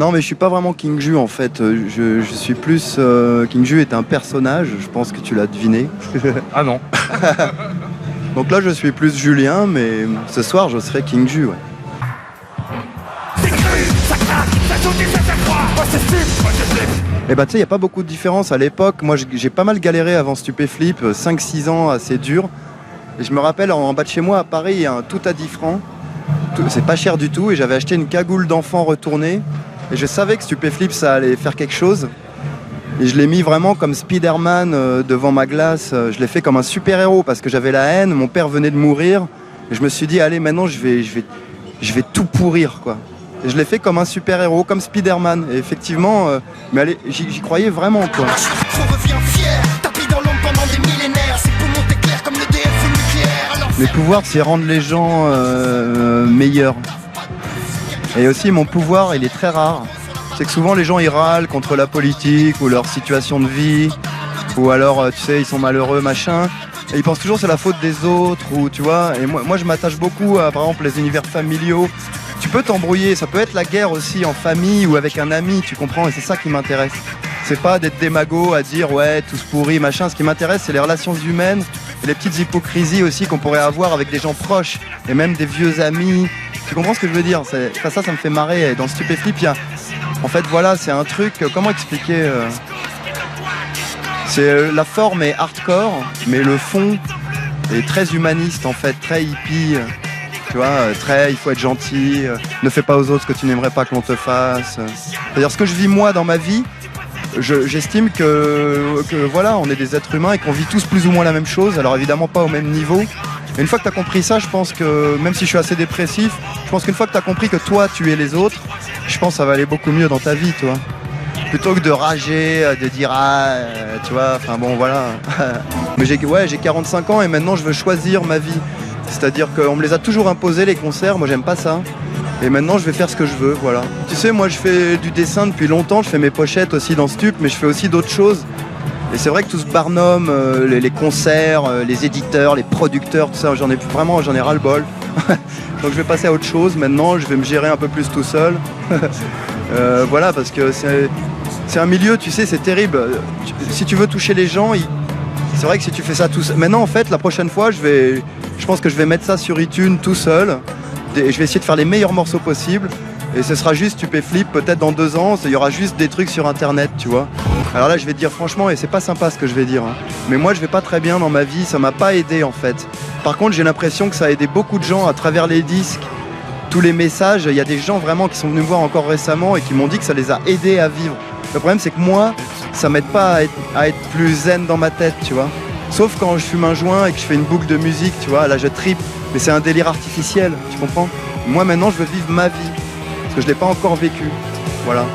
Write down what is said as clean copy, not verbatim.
Non, mais je suis pas vraiment King Ju en fait. Je suis plus. King Ju est un personnage, je pense que tu l'as deviné. Ah non. Donc là, je suis plus Julien, mais ce soir, je serai King Ju. Ouais. Et bah, tu sais, il n'y a pas beaucoup de différence. À l'époque, moi, j'ai pas mal galéré avant Stupéflip, 5-6 ans, assez dur. Et je me rappelle, en bas de chez moi, à Paris, il y a un tout à 10 francs. C'est pas cher du tout. Et j'avais acheté une cagoule d'enfant retournée. Et je savais que Stupéflip, ça allait faire quelque chose. Et je l'ai mis vraiment comme Spider-Man devant ma glace. Je l'ai fait comme un super-héros parce que j'avais la haine. Mon père venait de mourir. Et je me suis dit, allez, maintenant, je vais tout pourrir, quoi. Et je l'ai fait comme un super-héros, comme Spider-Man. Et effectivement, mais allez, j'y croyais vraiment, quoi. Mes pouvoirs, c'est rendre les gens meilleurs. Et aussi, mon pouvoir, il est très rare. C'est que souvent, les gens, ils râlent contre la politique ou leur situation de vie. Ou alors, tu sais, ils sont malheureux, machin. Et ils pensent toujours que c'est la faute des autres, ou tu vois. Et moi je m'attache beaucoup à, par exemple, les univers familiaux. Tu peux t'embrouiller, ça peut être la guerre aussi en famille ou avec un ami, tu comprends, et c'est ça qui m'intéresse. C'est pas d'être démago à dire ouais, tout se pourrit, machin. Ce qui m'intéresse, c'est les relations humaines et les petites hypocrisies aussi qu'on pourrait avoir avec des gens proches et même des vieux amis. Tu comprends ce que je veux dire? Ça me fait marrer. Et dans Stupéflip, il y a... En fait, voilà, c'est un truc... Comment expliquer la forme est hardcore, mais le fond est très humaniste, en fait, très hippie. Tu vois, il faut être gentil, ne fais pas aux autres ce que tu n'aimerais pas que l'on te fasse. C'est-à-dire, ce que je vis moi dans ma vie, j'estime que voilà, on est des êtres humains et qu'on vit tous plus ou moins la même chose, alors évidemment pas au même niveau. Et une fois que tu as compris ça, je pense que, même si je suis assez dépressif, je pense qu'une fois que tu as compris que toi, tu es les autres, je pense que ça va aller beaucoup mieux dans ta vie, toi. Plutôt que de rager, de dire tu vois, enfin bon, voilà. Mais j'ai 45 ans et maintenant je veux choisir ma vie. C'est-à-dire qu'on me les a toujours imposés, les concerts, moi j'aime pas ça. Et maintenant je vais faire ce que je veux, voilà. Tu sais, moi je fais du dessin depuis longtemps, je fais mes pochettes aussi dans Stup, mais je fais aussi d'autres choses. Et c'est vrai que tout ce barnum, les concerts, les éditeurs, les producteurs, tout ça, j'en ai ras-le-bol. Donc je vais passer à autre chose maintenant, je vais me gérer un peu plus tout seul. Voilà, parce que c'est un milieu, tu sais, c'est terrible. Si tu veux toucher les gens, c'est vrai que si tu fais ça tout seul... Maintenant, en fait, la prochaine fois, je pense que je vais mettre ça sur iTunes tout seul. Et je vais essayer de faire les meilleurs morceaux possibles. Et ce sera juste Stupéflip, peut-être dans 2 ans, il y aura juste des trucs sur Internet, tu vois. Alors là, je vais te dire franchement, et c'est pas sympa ce que je vais dire, hein, mais moi, je vais pas très bien dans ma vie, ça m'a pas aidé, en fait. Par contre, j'ai l'impression que ça a aidé beaucoup de gens à travers les disques, tous les messages. Il y a des gens vraiment qui sont venus me voir encore récemment et qui m'ont dit que ça les a aidés à vivre. Le problème, c'est que moi, ça m'aide pas à être plus zen dans ma tête, tu vois. Sauf quand je fume un joint et que je fais une boucle de musique, tu vois, là je trippe. Mais c'est un délire artificiel, tu comprends? Moi maintenant, je veux vivre ma vie, parce que je l'ai pas encore vécu. Voilà.